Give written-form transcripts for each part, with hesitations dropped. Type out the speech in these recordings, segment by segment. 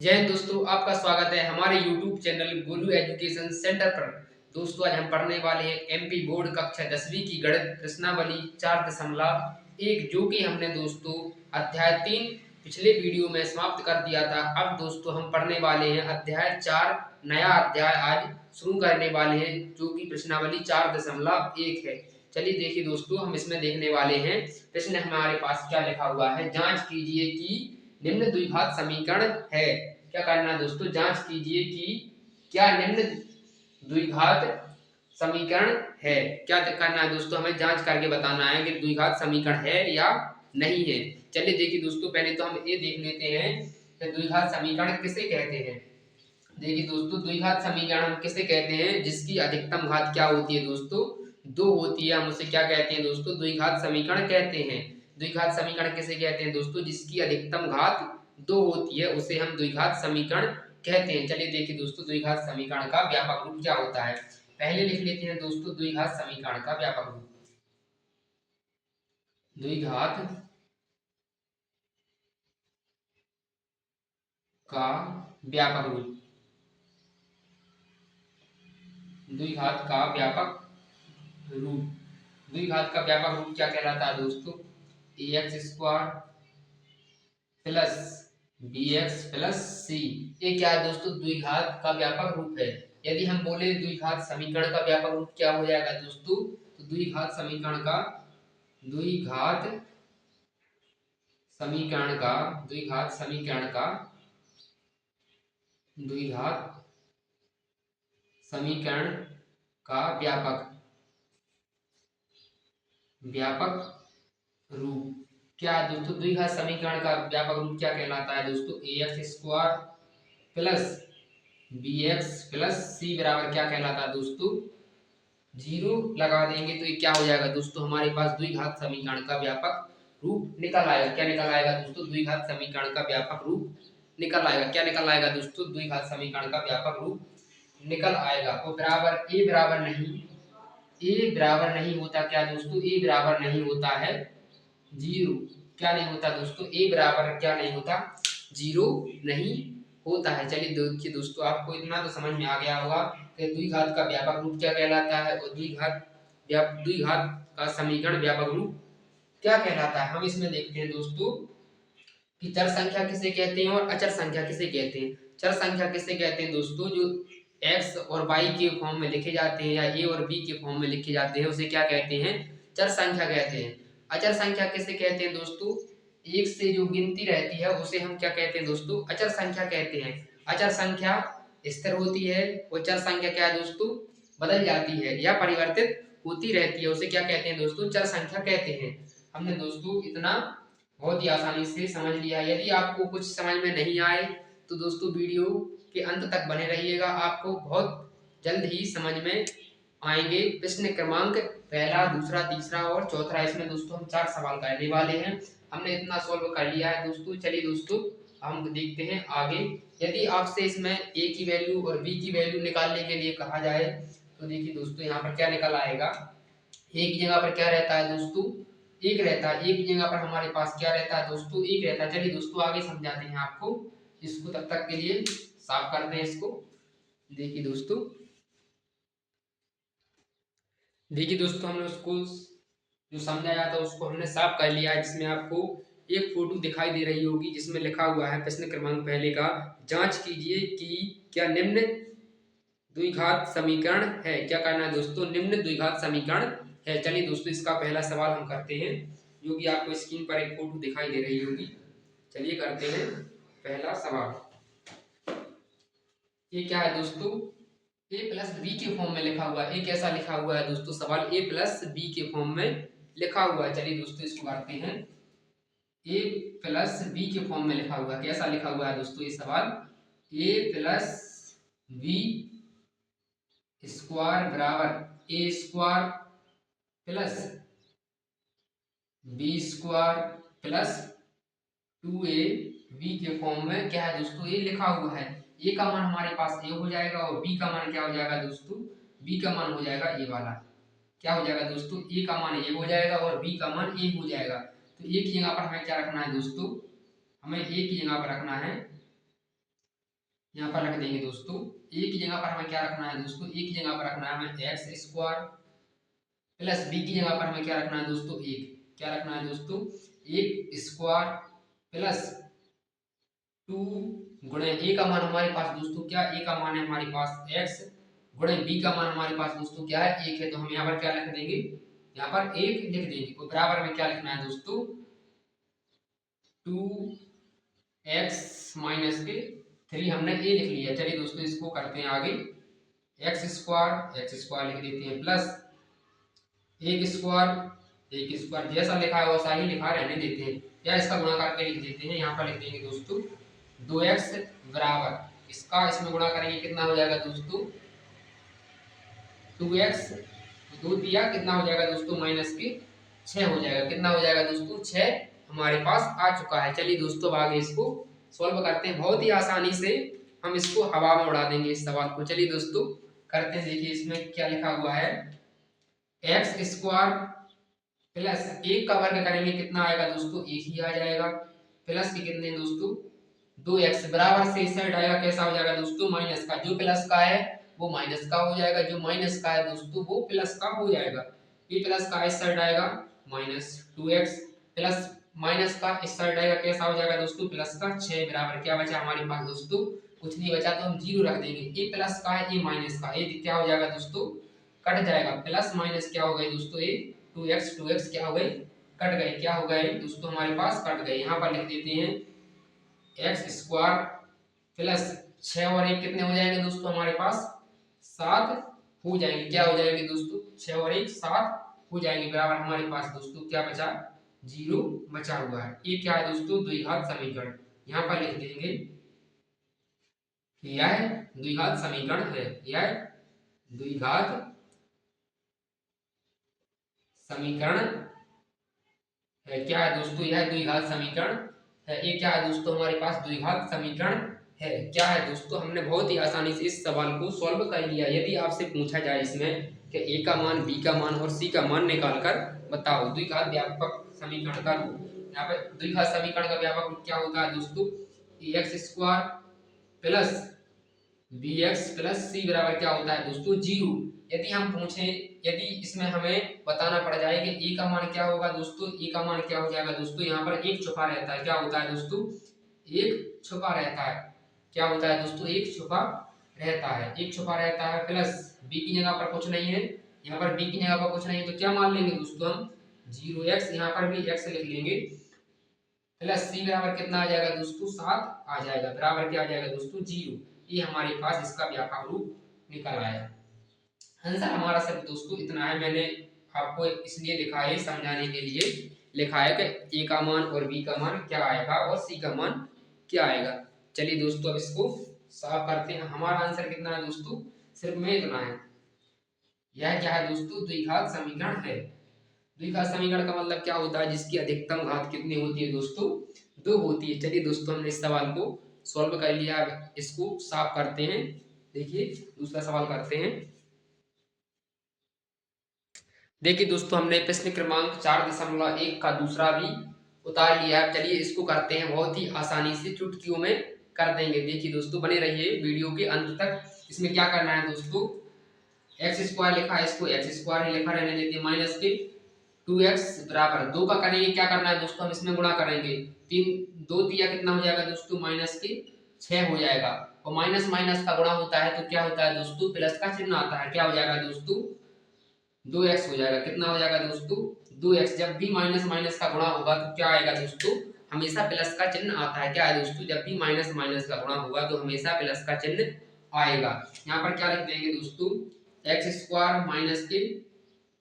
जय हिंद दोस्तों, आपका स्वागत है हमारे YouTube channel Golu education centre पर। दोस्तों आज हम पढ़ने वाले हैं एमपी बोर्ड कक्षा 10वीं की गणित प्रश्नावली 4.1, जो कि हमने दोस्तों अध्याय 3 पिछले वीडियो में समाप्त कर दिया था। अब दोस्तों हम पढ़ने वाले हैं अध्याय 4, नया अध्याय आज शुरू करने वाले हैं, जो कि प्रश्नावली 4.1 है। चलिए देखिए दोस्तों, हम इसमें देखने वाले हैं प्रश्न हमारे पास क्या लिखा हुआ है। जांच कीजिए कि निम्न द्विघात समीकरण है। क्या करना है दोस्तों, जांच कीजिए कि क्या निम्न द्विघात समीकरण है। क्या करना है दोस्तों, हमें जांच करके बताना है कि द्विघात समीकरण है या नहीं है। चलिए देखिए दोस्तों, पहले तो हम ये देख लेते हैं कि द्विघात समीकरण किसे कहते हैं। देखिए दोस्तों, द्विघात समीकरण हम किसे कहते हैं जिसकी अधिकतम घात क्या होती है दोस्तों, 2 होती है। हम उसे क्या कहते हैं दोस्तों, द्विघात समीकरण कहते हैं। द्विघात समीकरण किसे कहते हैं दोस्तों, जिसकी अधिकतम घात 2 होती है, उसे हम द्विघात समीकरण कहते हैं। चलिए देखिए दोस्तों, द्विघात समीकरण का व्यापक रूप क्या होता है। पहले लिख लेते हैं दोस्तों द्विघात समीकरण का व्यापक रूप। द्विघात का व्यापक रूप, द्विघात का व्यापक रूप, द्विघात का व्यापक रूप क्या कहलाता है दोस्तों, A X square plus B X plus C. ये क्या है दोस्तों, द्विघात का व्यापक रूप है। यदि हम बोले द्विघात समीकरण का व्यापक रूप क्या हो जाएगा दोस्तों, तो द्विघात समीकरण का, द्विघात समीकरण का, द्विघात समीकरण का, द्विघात समीकरण का व्यापक व्यापक रूप क्या है दोस्तों, द्विघात समीकरण का व्यापक रूप क्या कहलाता है दोस्तों, A X square plus B X plus C बराबर क्या कहलाता है दोस्तों, 0 लगा देंगे तो ये क्या हो जाएगा दोस्तों, हमारे पास द्विघात समीकरण का व्यापक रूप निकल आएगा। क्या निकल आएगा दोस्तों, द्विघात समीकरण का व्यापक रूप निकल आएगा। क्या निकल आएगा दोस्तों, द्विघात समीकरण का व्यापक रूप निकल आएगा। और बराबर ए बराबर नहीं, ए बराबर नहीं होता क्या दोस्तों, ए बराबर नहीं होता है 0। क्या नहीं होता दोस्तों, ए बराबर क्या नहीं होता, 0 नहीं होता है। चलिए देखिए दोस्तों, आपको इतना तो समझ में आ गया होगा कि द्विघात का व्यापक रूप क्या कहलाता है और द्विघात का समीकरण व्यापक रूप क्या कहलाता है। हम इसमें देखते हैं दोस्तों कि चर संख्या किसे कहते हैं और अचर संख्या किसे कहते हैं। चर संख्या किसे कहते हैं दोस्तों, जो x और y के फॉर्म में लिखे जाते हैं या a और b के फॉर्म में लिखे जाते हैं, उसे क्या कहते हैं, चर संख्या कहते हैं। अचर संख्या किसे कहते हैं दोस्तों, एक से जो गिनती रहती है उसे हम क्या कहते हैं दोस्तों, अचर संख्या कहते हैं। अचर संख्या स्थिर होती है और चर संख्या क्या है दोस्तों, बदल जाती है या परिवर्तित होती रहती है, उसे क्या कहते हैं दोस्तों, चर संख्या कहते हैं। हमने दोस्तों इतना बहुत ही आसानी से समझ लिया। यदि आपको कुछ समझ में नहीं आए तो दोस्तों वीडियो के अंत तक बने रहिएगा, आपको बहुत जल्द ही समझ में आएंगे। प्रश्न क्रमांक पहला, दूसरा, तीसरा और चौथा, इसमें दोस्तों हम 4 सवाल करने वाले हैं। हमने इतना सॉल्व कर लिया है दोस्तों। चलिए दोस्तों हम देखते हैं आगे। यदि आपसे इसमें ए की वैल्यू और बी की वैल्यू निकालने के लिए कहा जाए तो देखिए दोस्तों यहाँ पर क्या निकल आएगा। ए की जगह पर क्या रहता है दोस्तों, एक रहता है। ए की जगह पर हमारे पास क्या रहता है दोस्तों, एक रहता है। चलिए दोस्तों आगे समझाते हैं आपको इसको, तब तक के लिए साफ करते हैं इसको। देखिए दोस्तों, देखिए दोस्तों, हमने उसको जो समझाया था उसको हमने साफ कर लिया है, जिसमें आपको एक फोटो दिखाई दे रही होगी जिसमें लिखा हुआ है प्रश्न क्रमांक पहले का, जांच कीजिए कि क्या निम्न द्विघात समीकरण है। क्या करना है दोस्तों, निम्न द्विघात समीकरण है। चलिए दोस्तों इसका पहला सवाल हम करते हैं, जो कि आपको स्क्रीन पर एक फोटो दिखाई दे रही होगी। चलिए करते हैं पहला सवाल। ये क्या है दोस्तों, ए प्लस बी के फॉर्म में लिखा हुआ है। ये कैसा लिखा हुआ है दोस्तों, सवाल ए प्लस बी के फॉर्म में लिखा हुआ है। चलिए दोस्तों इसको करते हैं, ए प्लस बी के फॉर्म में लिखा हुआ है। कैसा लिखा हुआ है दोस्तों ये सवाल, ए प्लस बी स्क्वायर बराबर A square plus B square plus 2a B के फॉर्म में क्या है दोस्तों, ये लिखा हुआ है। ए का मान हमारे पास ए हो जाएगा और बी का मान क्या हो जाएगा दोस्तों, बी का मान हो जाएगा ए वाला। क्या हो जाएगा दोस्तों, ए का मान ए हो जाएगा और बी का मान ए हो जाएगा। तो ए की जगह पर हमें क्या रखना है दोस्तों, हमें ए की जगह पर रखना है यहाँ पर रख देंगे दोस्तों। ए की जगह पर हमें क्या रखना है दोस्तों, ए की जगह पर रखना है हमें एक्स स्क्वायर प्लस बी की जगह पर हमें क्या रखना है दोस्तों, एक। क्या रखना है दोस्तों, एक स्क्वायर प्लस 2 गुणे ए का मान हमारे पास दोस्तों क्या, ए का मान है हमारे पास एक्स, गुणे बी का मान हमारे पास दोस्तों क्या है, एक है। तो हम यहाँ पर क्या लिख देंगे, यहाँ पर एक लिख देंगे। और बराबर में क्या लिखना है दोस्तों, 2x माइनस के 3 हमने ए लिख लिया। चलिए दोस्तों इसको करते हैं आगे। एक्स स्क्वायर लिख देते हैं प्लस एक स्क्वायर जैसा लिखा है वैसा ही लिखा रहने देते हैं, या इसका गुणा करके लिख देते हैं। यहाँ पर लिख देंगे दोस्तों 2x बराबर इसका इसमें गुणा करेंगे कितना हो जाएगा दोस्तों, 2x, दो दिया कितना हो जाएगा दोस्तों, माइनस के 6 हो जाएगा। कितना हो जाएगा दोस्तों, 6 हमारे पास आ चुका है। चलिए दोस्तों आगे इसको सॉल्व करते हैं। बहुत ही आसानी से हम इसको हवा में उड़ा देंगे इस सवाल को। चलिए दोस्तों करते हैं। देखिए इसमें क्या लिखा हुआ है, एक्स स्क्वायर प्लस एक का वर्ग करेंगे कितना आएगा दोस्तों, एक ही आ जाएगा। प्लस के कितने दोस्तों, 2x बराबर से इस साइड आएगा कैसा हो जाएगा दोस्तों, माइनस का। जो प्लस का है वो माइनस का हो जाएगा, जो माइनस का है दोस्तों वो प्लस का हो जाएगा। ये प्लस का इस साइड आएगा माइनस 2x प्लस माइनस का इस साइड आएगा कैसा हो जाएगा दोस्तों, प्लस का। 6 बराबर क्या बचा हमारे पास दोस्तों, कुछ नहीं बचा, तो हम जीरो रख देंगे। ये प्लस का है ये माइनस का, ये क्या हो जाएगा दोस्तों, कट जाएगा। प्लस माइनस क्या हो गए दोस्तों, ये 2x क्या हो गए, कट गए। क्या हो गए दोस्तों हमारे पास, कट गए। यहाँ पर लिख देते हैं एक्स स्क्वायर प्लस 6 और 1 कितने हो जाएंगे दोस्तों हमारे पास, 7 हो जाएंगे। क्या हो जाएंगे दोस्तों, 6 और 1 7 हो जाएंगे। बराबर हमारे पास दोस्तों क्या बचा, 0 बचा हुआ है। ये क्या है दोस्तों, द्विघात समीकरण। यहाँ पर लिख देंगे यह द्विघात समीकरण है, यह द्विघात समीकरण है। क्या है दोस्तों, यह द्विघात समीकरण है। ये क्या है दोस्तों हमारे पास, द्विघात समीकरण है। क्या है दोस्तों, हमने बहुत ही आसानी से इस सवाल को सॉल्व कर लिया। यदि आपसे पूछा जाए इसमें कि ए का मान, बी का मान और सी का मान निकाल कर बताओ द्विघात व्यापक समीकरण का रूप। यहाँ पे द्विघात समीकरण का व्यापक रूप क्या होता है दोस्तों, X square plus B X plus C बराबर क्या होता है दोस्तों, 0। यदि हम पूछें, यदि इसमें हमें बताना पड़ जाए कि ए का मान क्या होगा दोस्तों, ए का मान क्या हो जाएगा दोस्तों, यहाँ पर एक छुपा रहता है। क्या होता है दोस्तों, एक छुपा रहता है। क्या होता है दोस्तों, एक छुपा रहता है, एक छुपा रहता है। प्लस बी की जगह पर कुछ नहीं है, यहाँ पर बी की जगह पर कुछ नहीं है, तो क्या मान लेंगे दोस्तों हम 0x, यहाँ पर भी x लिख लेंगे। प्लस सी बराबर कितना आ जाएगा दोस्तों, 7 आ जाएगा। बराबर क्या आ जाएगा दोस्तों, 0। ये हमारे पास इसका व्यापक रूप निकल आया। आंसर हमारा सब दोस्तों इतना है। मैंने आपको इसलिए लिखा है, समझाने के लिए लिखा है कि ए का मान और बी का मान क्या आएगा और सी का मान क्या आएगा। चलिए दोस्तों अब इसको साफ करते हैं। हमारा आंसर कितना है दोस्तों, सिर्फ में इतना है। यह क्या है दोस्तों, द्विघात समीकरण है। द्विघात समीकरण का मतलब क्या होता है, जिसकी अधिकतम घात कितनी होती है दोस्तों, 2 होती है। चलिए दोस्तों हमने इस सवाल को सॉल्व कर लिया। इसको साफ करते हैं। देखिए दूसरा सवाल करते हैं। देखिए दोस्तों हमने प्रश्न क्रमांक 4.1 का दूसरा भी उतार लिया है। चलिए इसको करते हैं, बहुत ही आसानी से चुटकियों में कर देंगे। देखिए दोस्तों बने रहिए वीडियो के अंत तक। इसमें क्या करना है दोस्तों, एक्स स्क्वायर लिखा है, इसको एक्स स्क्वायर ही लिखा रहने देते हैं। माइनस के 2x बराबर 2 का करेंगे, क्या करना है दोस्तों, हम इसमें गुणा करेंगे। 3 2 दिया कितना हो जाएगा दोस्तों, माइनस के 6 हो जाएगा। और माइनस माइनस का गुणा होता है तो क्या होता है दोस्तों, प्लस का चिन्ह आता है। क्या हो जाएगा दोस्तों, 2x हो जाएगा। कितना हो जाएगा दोस्तों, 2x। जब भी माइनस माइनस का गुणा होगा तो क्या आएगा दोस्तों, हमेशा प्लस का चिन्ह आता है। क्या है दोस्तों, जब भी माइनस माइनस का गुणा होगा तो हमेशा प्लस का चिन्ह आएगा। यहाँ पर क्या लिख देंगे दोस्तों, एक्स स्क्वायर माइनस के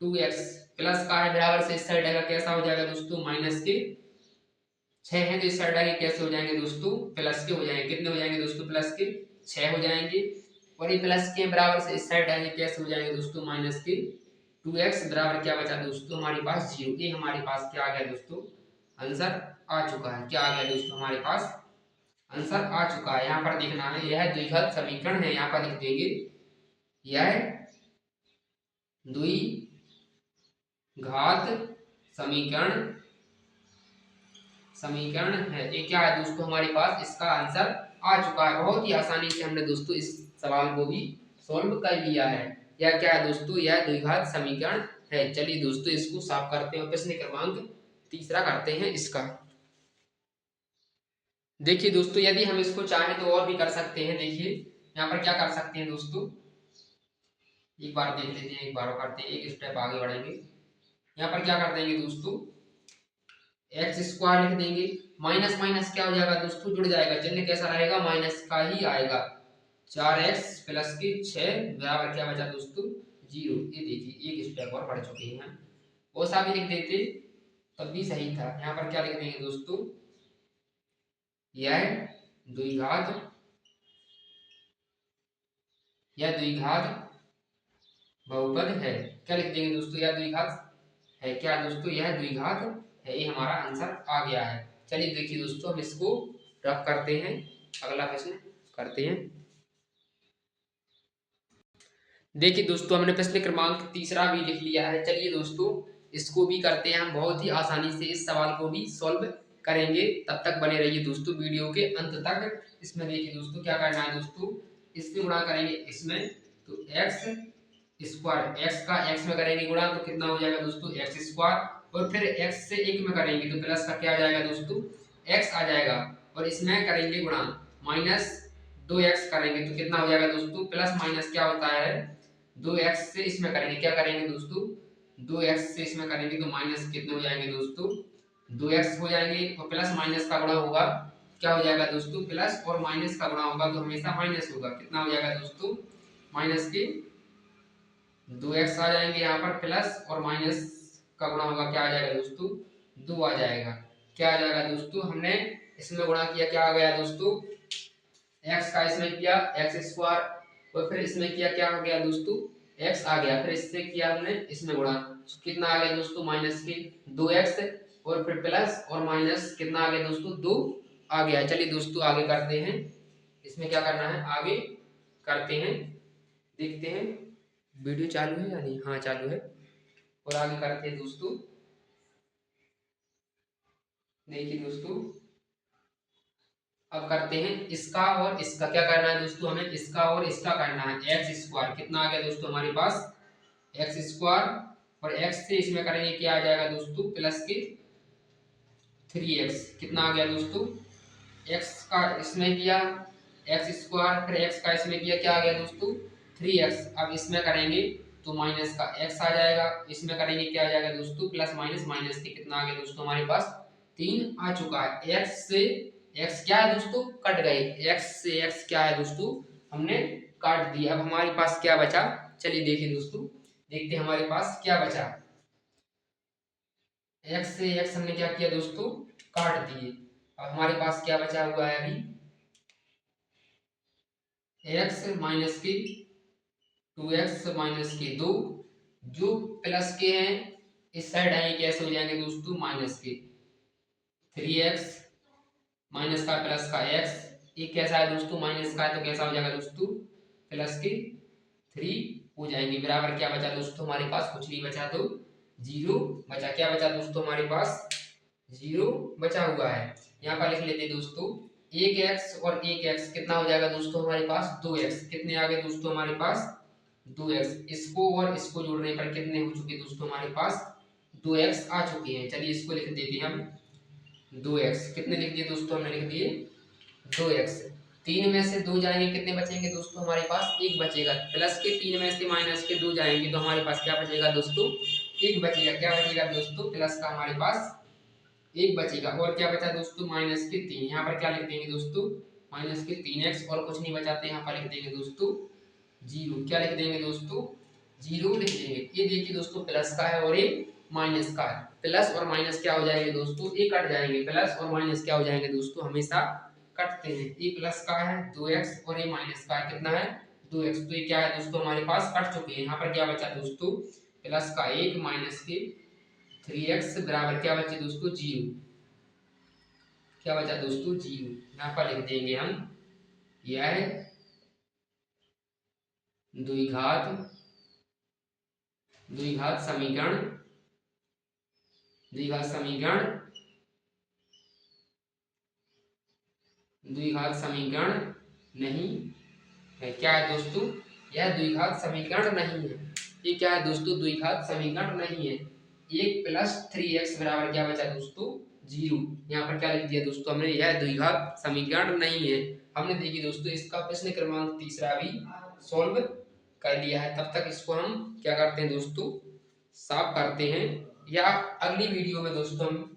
2x प्लस का है, बराबर से इस साइड आएगा कैसा हो जाएगा दोस्तों, माइनस के 6 है तो इस साइड आगे कैसे हो जाएंगे दोस्तों, प्लस के हो जाएंगे। कितने हो जाएंगे दोस्तों, प्लस के 6 हो जाएंगे। और ये प्लस के बराबर से इस साइड आगे कैसे हो जाएंगे दोस्तों, माइनस के 2x बराबर क्या बचा दोस्तों हमारे पास, 0। ये हमारे पास क्या आ गया दोस्तों, आंसर आ चुका है। क्या आ गया दोस्तों हमारे पास, आंसर आ चुका है। यहाँ पर देखना है, यह द्विघात समीकरण है। यहाँ पर लिख देंगे यह द्विघात समीकरण है। ये क्या है दोस्तों हमारे पास, इसका आंसर आ चुका है। बहुत ही आसानी से हमने दोस्तों इस सवाल को भी सॉल्व कर लिया है। यह क्या है दोस्तों, यह द्विघात समीकरण है। चलिए दोस्तों इसको साफ करते हैं, प्रश्न क्रमांक तीसरा करते हैं इसका। देखिए दोस्तों, यदि हम इसको चाहें तो और भी कर सकते हैं। देखिए यहाँ पर क्या कर सकते हैं दोस्तों, एक बार देख लेते हैं, एक बार और करते हैं, एक स्टेप आगे बढ़ेंगे। यहाँ पर क्या कर देंगे दोस्तों, एक्स स्क्वायर लिख देंगे, माइनस माइनस क्या हो जाएगा दोस्तों, जुड़ जाएगा, चिन्ह कैसा रहेगा, माइनस का ही आएगा। 4x प्लस के 6 बराबर क्या बचा दोस्तों, 0। ये देखिए एक स्टेप और बढ़ चुके हैं हम, वो सा भी लिख देते तब भी सही था। यहाँ पर क्या लिख देंगे दोस्तों, यह द्विघात, यह द्विघात बहुपद है। क्या लिख देंगे दोस्तों, यह द्विघात है, क्या दोस्तों, यह द्विघात है। ये हमारा आंसर आ गया है। चलिए देखिए दोस्तों, हम इसको रफ करते हैं, अगला प्रश्न करते हैं। देखिए दोस्तों, हमने प्रश्न क्रमांक तीसरा भी लिख लिया है। चलिए दोस्तों इसको भी करते हैं हम, बहुत ही आसानी से इस सवाल को भी सॉल्व करेंगे। तब तक बने रहिए दोस्तों वीडियो के अंत तक। इसमें देखिए दोस्तों क्या करना है दोस्तों, इससे गुणा करेंगे इसमें, तो एक्स स्क्वायर, एक्स का एक्स में करेंगे गुणा तो कितना हो जाएगा दोस्तों, एक्स स्क्वायर, और फिर एक्स से एक में करेंगे तो प्लस का क्या आ जाएगा दोस्तों, एक्स आ जाएगा, और इसमें करेंगे गुणा, माइनस 2x करेंगे तो कितना हो जाएगा दोस्तों, प्लस माइनस क्या होता है, 2x से इसमें करेंगे, क्या करेंगे दोस्तों, 2x से इसमें करेंगे तो माइनस कितने हो जाएंगे दोस्तों, 2x हो जाएंगे, और प्लस माइनस का गुणा होगा, क्या हो जाएगा दोस्तों, प्लस और माइनस का गुणा होगा तो हमेशा माइनस होगा, कितना हो जाएगा दोस्तों, माइनस के 2x आ जाएंगे यहाँ पर, प्लस और माइनस का गुणा होगा, क्या आ जाएगा दोस्तों, 2 आ जाएगा। क्या आ जाएगा दोस्तों, हमने इसमें गुणा किया, क्या आ गया दोस्तों, x का इसमें किया एक्स स्क्वायर, और फिर इसमें किया, क्या आ गया दोस्तों, x आ गया, फिर इससे किया हमने इसमें गुणा, कितना आ गया दोस्तों, माइनस के 2x, और फिर प्लस और माइनस कितना आ गया दोस्तों, 2 आ गया। चलिए दोस्तों आगे करते हैं, इसमें क्या करना है, आगे करते हैं, देखते हैं वीडियो चालू है या नहीं, हाँ चालू है, और आगे करते हैं दोस्तों। देखिए दोस्तों अब करते हैं इसका और इसका, क्या करना है दोस्तों, हमें इसका और इसका करना है, एक्स स्क्वायर कितना आ गया दोस्तों हमारे पास, एक्स स्क्वायर, और एक्स से इसमें करेंगे, क्या आ जाएगा दोस्तों, प्लस के 3x, कितना आ गया दोस्तों, एक्स का इसमें किया एक्स स्क्वायर, फिर एक्स का इसमें किया, क्या आ गया दोस्तों, 3x। अब इसमें करेंगे तो माइनस का x आ जाएगा, इसमें करेंगे क्या आ जाएगा दोस्तों, प्लस माइनस, माइनस के कितना आ गया दोस्तों हमारे पास 3 आ चुका है। x से x क्या है दोस्तों, कट गए, x से x क्या है दोस्तों, हमने काट दिया। अब हमारे पास क्या बचा, चलिए देखिए दोस्तों, देखते हैं हमारे पास क्या बचा, x से x हमने क्या किया दोस्तों, काट दिए। अब हमारे पास क्या बचा हुआ है अभी, x माइनस के 2x माइनस के 2, जो प्लस के हैं इस साइड आएंगे, कैसे हो जाएंगे दोस्तों, माइनस के 3x, माइनस का प्लस का x, ये कैसा है दोस्तों, माइनस का है तो कैसा हो जाएगा दोस्तों, प्लस के 3 हो जाएंगे, बराबर क्या बचा दोस्तों हमारे पास, कुछ नहीं बचा तो 0 बचा। क्या बचा दोस्तों हमारे पास, 0 बचा हुआ है। यहाँ पर लिख लेते दोस्तों, एक एक्स और एक एक्स कितना हो जाएगा दोस्तों हमारे पास, 2x, कितने आ गए दोस्तों हमारे पास, 2x, इसको और इसको जोड़ने पर कितने हो चुके दोस्तों हमारे पास, 2x आ चुके हैं। चलिए इसको लिख देते हैं हम, 2x कितने लिख दिए दोस्तों, हमने लिख दिए 2x, 3 में से 2 जाएंगे, कितने बचेंगे दोस्तों हमारे पास, 1 बचेगा, प्लस के 3 में से माइनस के 2 जाएंगे तो हमारे पास क्या बचेगा दोस्तों, 1 बचेगा। क्या बचेगा दोस्तों, प्लस का हमारे पास 1 बचेगा, और क्या बचा दोस्तों, माइनस के 3, यहाँ पर क्या लिख देंगे दोस्तों, माइनस के 3x, और कुछ नहीं बचाते, यहाँ पर लिख देंगे दोस्तों 0, क्या लिख देंगे दोस्तों, 0 लिख देंगे। ये देखिए दोस्तों प्लस का है और ये माइनस का है, प्लस और माइनस क्या हो जाएंगे दोस्तों, ये कट जाएंगे, प्लस और माइनस क्या हो जाएंगे दोस्तों, हमेशा कटते हैं। ये प्लस का है 2x और ये माइनस का है, कितना है 2x, तो ये क्या है दोस्तों हमारे पास कट चुके हैं। यहाँ पर क्या बचा दोस्तों, प्लस का 1 माइनस के 3x बराबर क्या बचे दोस्तों, 0, क्या बचा दोस्तों 0। यहाँ पर लिख देंगे हम, यह द्विघात द्विघात समीकरण द्विघात समीकरण नहीं है। क्या है दोस्तों, यह द्विघात समीकरण नहीं है। ये क्या है दोस्तों, द्विघात समीकरण नहीं है। 1 प्लस 3x बराबर क्या बचा दोस्तों, 0। यहाँ पर क्या लिख दिया दोस्तों हमने, यह द्विघात समीकरण नहीं है। हमने देखिए दोस्तों इसका प्रश्न क्रमांक तीसरा भी सॉल्व कर लिया है। तब तक इसको हम क्या करते हैं दोस्तों, साफ करते हैं, या अगली वीडियो में दोस्तों हम